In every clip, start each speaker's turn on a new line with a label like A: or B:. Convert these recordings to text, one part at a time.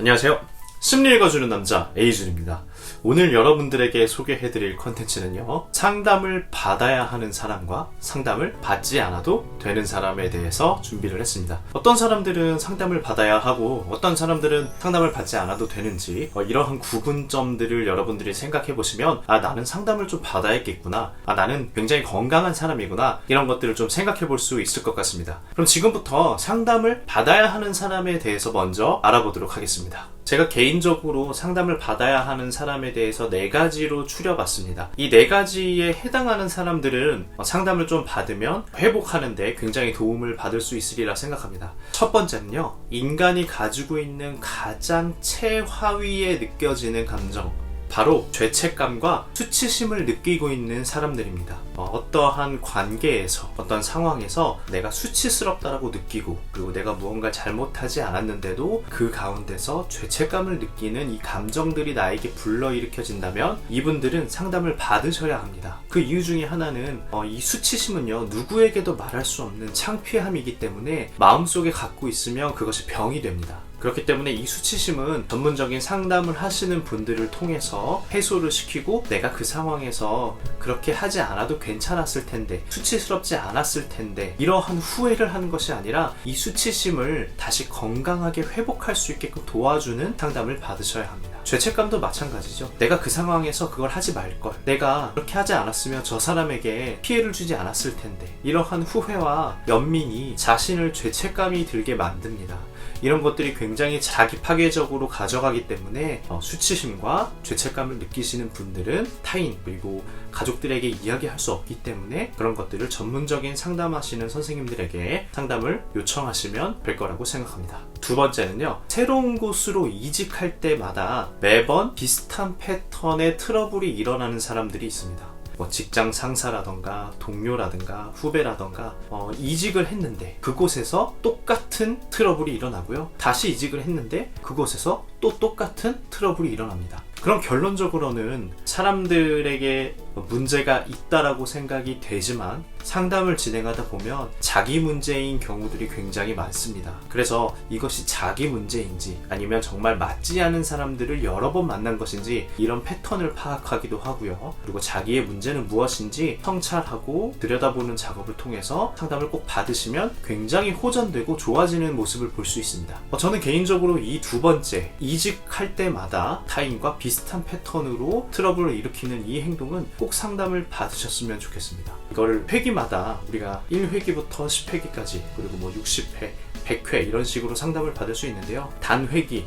A: 안녕하세요. 심리 읽어주는 남자 에이준입니다. 오늘 여러분들에게 소개해드릴 컨텐츠는요, 상담을 받아야 하는 사람과 상담을 받지 않아도 되는 사람에 대해서 준비를 했습니다. 어떤 사람들은 상담을 받아야 하고 어떤 사람들은 상담을 받지 않아도 되는지 이러한 구분점들을 여러분들이 생각해 보시면 나는 상담을 좀 받아야겠구나, 나는 굉장히 건강한 사람이구나, 이런 것들을 좀 생각해 볼 수 있을 것 같습니다. 그럼 지금부터 상담을 받아야 하는 사람에 대해서 먼저 알아보도록 하겠습니다. 제가 개인적으로 상담을 받아야 하는 사람에 대해서 4가지로 추려봤습니다. 이 4가지에 해당하는 사람들은 상담을 좀 받으면 회복하는데 굉장히 도움을 받을 수 있으리라 생각합니다. 첫 번째는요, 인간이 가지고 있는 가장 최하위에 느껴지는 감정, 바로 죄책감과 수치심을 느끼고 있는 사람들입니다. 어떠한 관계에서, 어떤 상황에서 내가 수치스럽다라고 느끼고, 그리고 내가 무언가 잘못하지 않았는데도 그 가운데서 죄책감을 느끼는 이 감정들이 나에게 불러일으켜진다면 이분들은 상담을 받으셔야 합니다. 그 이유 중에 하나는 이 수치심은요, 누구에게도 말할 수 없는 창피함이기 때문에 마음속에 갖고 있으면 그것이 병이 됩니다. 그렇기 때문에 이 수치심은 전문적인 상담을 하시는 분들을 통해서 해소를 시키고, 내가 그 상황에서 그렇게 하지 않아도 괜찮았을 텐데, 수치스럽지 않았을 텐데, 이러한 후회를 하는 것이 아니라 이 수치심을 다시 건강하게 회복할 수 있게끔 도와주는 상담을 받으셔야 합니다. 죄책감도 마찬가지죠. 내가 그 상황에서 그걸 하지 말걸, 내가 그렇게 하지 않았으면 저 사람에게 피해를 주지 않았을 텐데, 이러한 후회와 연민이 자신을 죄책감이 들게 만듭니다. 이런 것들이 굉장히 자기 파괴적으로 가져가기 때문에 수치심과 죄책감을 느끼시는 분들은 타인, 그리고 가족들에게 이야기할 수 없기 때문에 그런 것들을 전문적인 상담하시는 선생님들에게 상담을 요청하시면 될 거라고 생각합니다. 두 번째는요, 새로운 곳으로 이직할 때마다 매번 비슷한 패턴의 트러블이 일어나는 사람들이 있습니다. 직장 상사라던가 동료라든가 후배라던가 이직을 했는데 그곳에서 똑같은 트러블이 일어나고요, 다시 이직을 했는데 그곳에서 또 똑같은 트러블이 일어납니다. 그럼 결론적으로는 사람들에게 문제가 있다라고 생각이 되지만 상담을 진행하다 보면 자기 문제인 경우들이 굉장히 많습니다. 그래서 이것이 자기 문제인지 아니면 정말 맞지 않은 사람들을 여러 번 만난 것인지 이런 패턴을 파악하기도 하고요. 그리고 자기의 문제는 무엇인지 성찰하고 들여다보는 작업을 통해서 상담을 꼭 받으시면 굉장히 호전되고 좋아지는 모습을 볼 수 있습니다. 저는 개인적으로 이 두 번째, 이직할 때마다 타인과 비슷한 패턴으로 트러블을 일으키는 이 행동은 꼭 상담을 받으셨으면 좋겠습니다. 이거를 회기마다 우리가 1회기부터 10회기까지, 그리고 60회, 100회 이런 식으로 상담을 받을 수 있는데요. 단회기,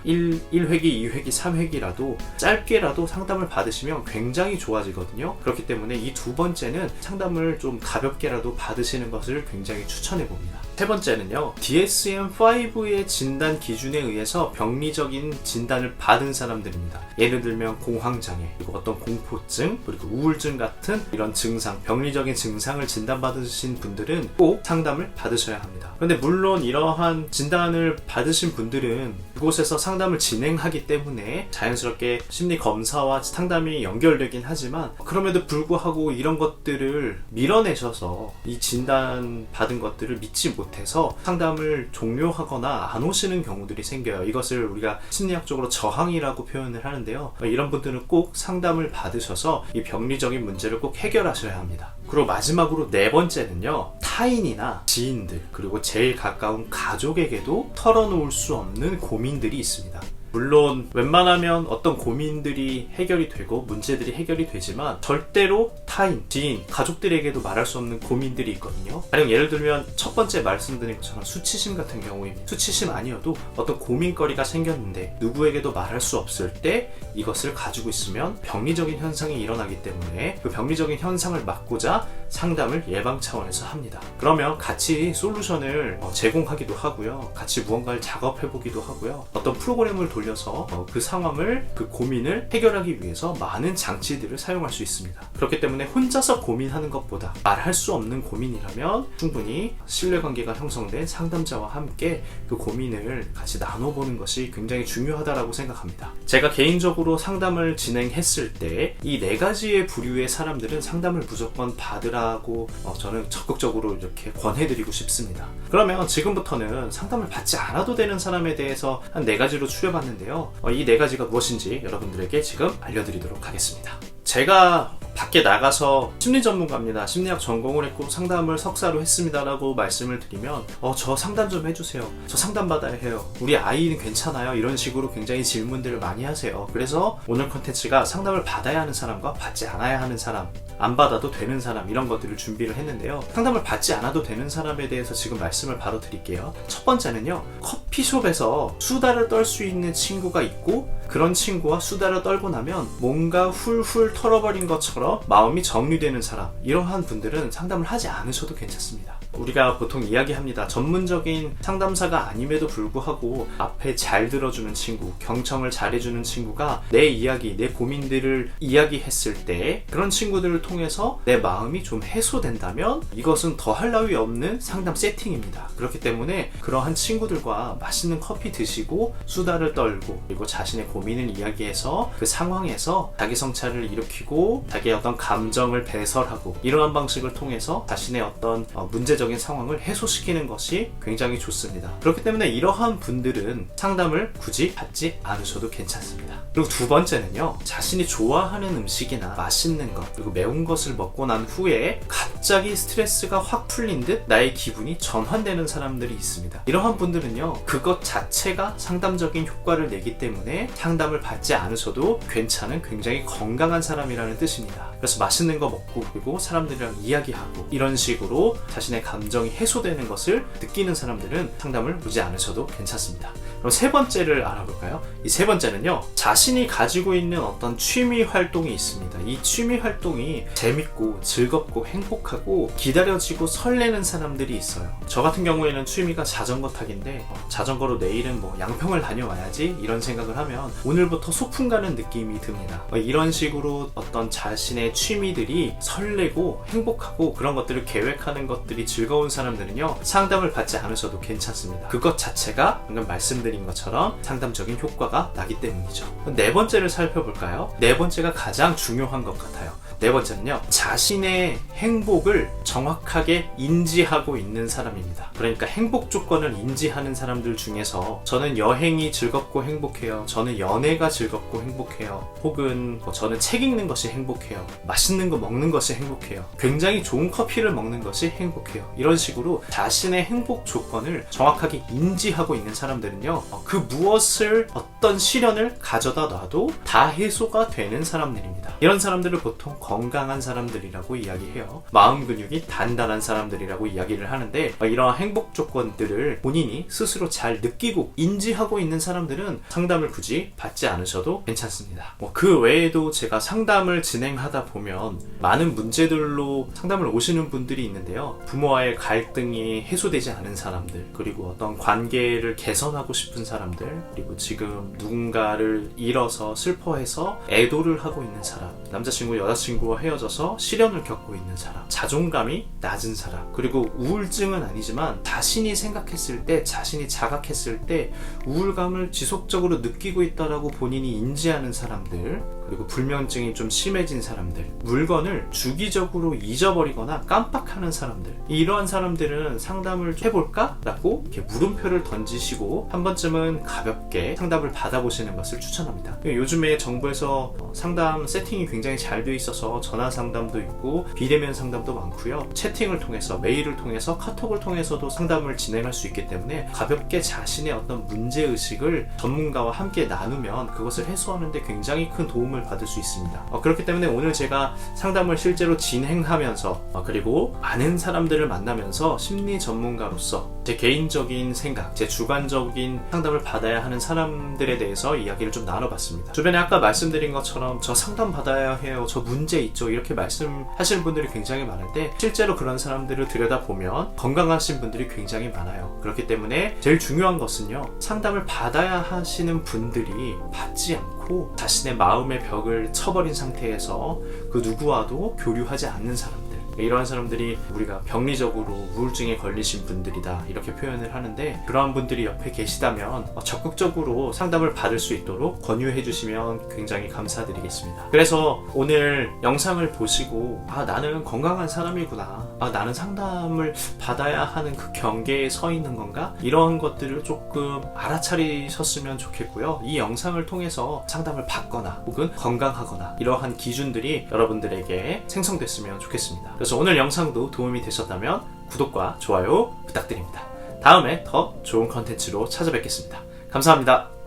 A: 1회기, 2회기, 3회기라도 짧게라도 상담을 받으시면 굉장히 좋아지거든요. 그렇기 때문에 이 두 번째는 상담을 좀 가볍게라도 받으시는 것을 굉장히 추천해 봅니다. 세 번째는요, DSM-5의 진단 기준에 의해서 병리적인 진단을 받은 사람들입니다. 예를 들면 공황장애, 그리고 어떤 공포증, 그리고 우울증 같은 이런 증상, 병리적인 증상을 진단받으신 분들은 꼭 상담을 받으셔야 합니다. 그런데 물론 이러한 진단을 받으신 분들은 그곳에서 상담을 진행하기 때문에 자연스럽게 심리 검사와 상담이 연결되긴 하지만, 그럼에도 불구하고 이런 것들을 밀어내셔서 이 진단 받은 것들을 믿지 못해서 상담을 종료하거나 안 오시는 경우들이 생겨요. 이것을 우리가 심리학적으로 저항이라고 표현을 하는데요. 이런 분들은 꼭 상담을 받으셔서 이 병리적인 문제를 꼭 해결하셔야 합니다. 그리고 마지막으로 네 번째는요, 타인이나 지인들, 그리고 제일 가까운 가족에게도 털어놓을 수 없는 고민들이 있습니다. 물론 웬만하면 어떤 고민들이 해결이 되고 문제들이 해결이 되지만 절대로 타인, 지인, 가족들에게도 말할 수 없는 고민들이 있거든요. 가령 예를 들면 첫 번째 말씀드린 것처럼 수치심 같은 경우입니다. 수치심 아니어도 어떤 고민거리가 생겼는데 누구에게도 말할 수 없을 때 이것을 가지고 있으면 병리적인 현상이 일어나기 때문에 그 병리적인 현상을 막고자 상담을 예방 차원에서 합니다. 그러면 같이 솔루션을 제공하기도 하고요, 같이 무언가를 작업해보기도 하고요, 어떤 프로그램을 돌려서 그 상황을, 그 고민을 해결하기 위해서 많은 장치들을 사용할 수 있습니다. 그렇기 때문에 혼자서 고민하는 것보다 말할 수 없는 고민이라면 충분히 신뢰관계가 형성된 상담자와 함께 그 고민을 같이 나눠보는 것이 굉장히 중요하다고 생각합니다. 제가 개인적으로 상담을 진행했을 때 이 4가지의 부류의 사람들은 상담을 무조건 받으라고 저는 적극적으로 이렇게 권해드리고 싶습니다. 그러면 지금부터는 상담을 받지 않아도 되는 사람에 대해서 한 4가지로 추려봤는데요. 이 4가지가 무엇인지 여러분들에게 지금 알려드리도록 하겠습니다. 제가 밖에 나가서 심리 전문가입니다, 심리학 전공을 했고 상담을 석사로 했습니다 라고 말씀을 드리면 저 상담 좀 해주세요, 저 상담 받아야 해요, 우리 아이는 괜찮아요, 이런 식으로 굉장히 질문들을 많이 하세요. 그래서 오늘 컨텐츠가 상담을 받아야 하는 사람과 받지 않아야 하는 사람, 안 받아도 되는 사람, 이런 것들을 준비를 했는데요. 상담을 받지 않아도 되는 사람에 대해서 지금 말씀을 바로 드릴게요. 첫 번째는요, 커피숍에서 수다를 떨 수 있는 친구가 있고 그런 친구와 수다를 떨고 나면 뭔가 훌훌 털어버린 것처럼 마음이 정리되는 사람, 이러한 분들은 상담을 하지 않으셔도 괜찮습니다. 우리가 보통 이야기합니다. 전문적인 상담사가 아님에도 불구하고 앞에 잘 들어주는 친구, 경청을 잘해주는 친구가 내 이야기, 내 고민들을 이야기했을 때 그런 친구들을 통해서 내 마음이 좀 해소된다면 이것은 더할 나위 없는 상담 세팅입니다. 그렇기 때문에 그러한 친구들과 맛있는 커피 드시고 수다를 떨고 그리고 자신의 고민을 이야기해서 그 상황에서 자기 성찰을 일으키고 자기의 어떤 감정을 배설하고 이러한 방식을 통해서 자신의 어떤 문제적인 상황을 해소시키는 것이 굉장히 좋습니다. 그렇기 때문에 이러한 분들은 상담을 굳이 받지 않으셔도 괜찮습니다. 그리고 두 번째는요, 자신이 좋아하는 음식이나 맛있는 것 그리고 매운 것을 먹고 난 후에 갑자기 스트레스가 확 풀린 듯 나의 기분이 전환되는 사람들이 있습니다. 이러한 분들은요, 그것 자체가 상담적인 효과를 내기 때문에 상담을 받지 않으셔도 괜찮은 굉장히 건강한 사람이라는 뜻입니다. 그래서 맛있는 거 먹고 그리고 사람들이랑 이야기하고 이런 식으로 자신의 감정이 해소되는 것을 느끼는 사람들은 상담을 보지 않으셔도 괜찮습니다. 그럼 세 번째를 알아볼까요? 이 세 번째는요, 자신이 가지고 있는 어떤 취미 활동이 있습니다. 이 취미 활동이 재밌고 즐겁고 행복하고 기다려지고 설레는 사람들이 있어요. 저 같은 경우에는 취미가 자전거 타기인데 자전거로 내일은 양평을 다녀와야지 이런 생각을 하면 오늘부터 소풍 가는 느낌이 듭니다. 이런 식으로 어떤 자신의 취미들이 설레고 행복하고 그런 것들을 계획하는 것들이 즐거운 사람들은요, 상담을 받지 않으셔도 괜찮습니다. 그것 자체가 방금 말씀드린 것처럼 상담적인 효과가 나기 때문이죠. 네 번째를 살펴볼까요? 네 번째가 가장 중요한 것 같아요. 네 번째는요, 자신의 행복을 정확하게 인지하고 있는 사람입니다. 그러니까 행복 조건을 인지하는 사람들 중에서 저는 여행이 즐겁고 행복해요, 저는 연애가 즐겁고 행복해요, 혹은 저는 책 읽는 것이 행복해요, 맛있는 거 먹는 것이 행복해요, 굉장히 좋은 커피를 먹는 것이 행복해요, 이런 식으로 자신의 행복 조건을 정확하게 인지하고 있는 사람들은요, 그 무엇을 어떤 시련을 가져다 놔도 다 해소가 되는 사람들입니다. 이런 사람들을 보통 건강한 사람들이라고 이야기해요. 마음 근육이 단단한 사람들이라고 이야기를 하는데, 이러한 행복 조건들을 본인이 스스로 잘 느끼고 인지하고 있는 사람들은 상담을 굳이 받지 않으셔도 괜찮습니다. 그 외에도 제가 상담을 진행하다 보면 많은 문제들로 상담을 오시는 분들이 있는데요. 부모와의 갈등이 해소되지 않은 사람들, 그리고 어떤 관계를 개선하고 싶은 사람들, 그리고 지금 누군가를 잃어서 슬퍼해서 애도를 하고 있는 사람, 남자친구, 여자친구와 헤어져서 시련을 겪고 있는 사람, 자존감이 낮은 사람, 그리고 우울증은 아니지만 자신이 생각했을 때, 자신이 자각했을 때 우울감을 지속적으로 느끼고 있다라고 본인이 인지하는 사람들, 그리고 불면증이 좀 심해진 사람들, 물건을 주기적으로 잊어버리거나 깜빡하는 사람들, 이러한 사람들은 상담을 해볼까? 라고 이렇게 물음표를 던지시고 한 번쯤은 가볍게 상담을 받아보시는 것을 추천합니다. 요즘에 정부에서 상담 세팅이 굉장히 잘 되어 있어서 전화 상담도 있고 비대면 상담도 많고요. 채팅을 통해서, 메일을 통해서, 카톡을 통해서도 상담을 진행할 수 있기 때문에 가볍게 자신의 어떤 문제의식을 전문가와 함께 나누면 그것을 해소하는 데 굉장히 큰 도움을 받을 수 있습니다. 그렇기 때문에 오늘 제가 상담을 실제로 진행하면서 그리고 많은 사람들을 만나면서 심리 전문가로서 제 개인적인 생각, 제 주관적인 상담을 받아야 하는 사람들에 대해서 이야기를 좀 나눠봤습니다. 주변에 아까 말씀드린 것처럼 저 상담 받아야 해요, 저 문제 있죠, 이렇게 말씀하시는 분들이 굉장히 많은데 실제로 그런 사람들을 들여다보면 건강하신 분들이 굉장히 많아요. 그렇기 때문에 제일 중요한 것은요, 상담을 받아야 하시는 분들이 받지 않고 자신의 마음의 벽을 쳐버린 상태에서 그 누구와도 교류하지 않는 사람들, 이러한 사람들이 우리가 병리적으로 우울증에 걸리신 분들이다 이렇게 표현을 하는데, 그러한 분들이 옆에 계시다면 적극적으로 상담을 받을 수 있도록 권유해 주시면 굉장히 감사드리겠습니다. 그래서 오늘 영상을 보시고 나는 건강한 사람이구나, 나는 상담을 받아야 하는 그 경계에 서 있는 건가, 이런 것들을 조금 알아차리셨으면 좋겠고요. 이 영상을 통해서 상담을 받거나 혹은 건강하거나 이러한 기준들이 여러분들에게 생성됐으면 좋겠습니다. 그래서 오늘 영상도 도움이 되셨다면 구독과 좋아요 부탁드립니다. 다음에 더 좋은 컨텐츠로 찾아뵙겠습니다. 감사합니다.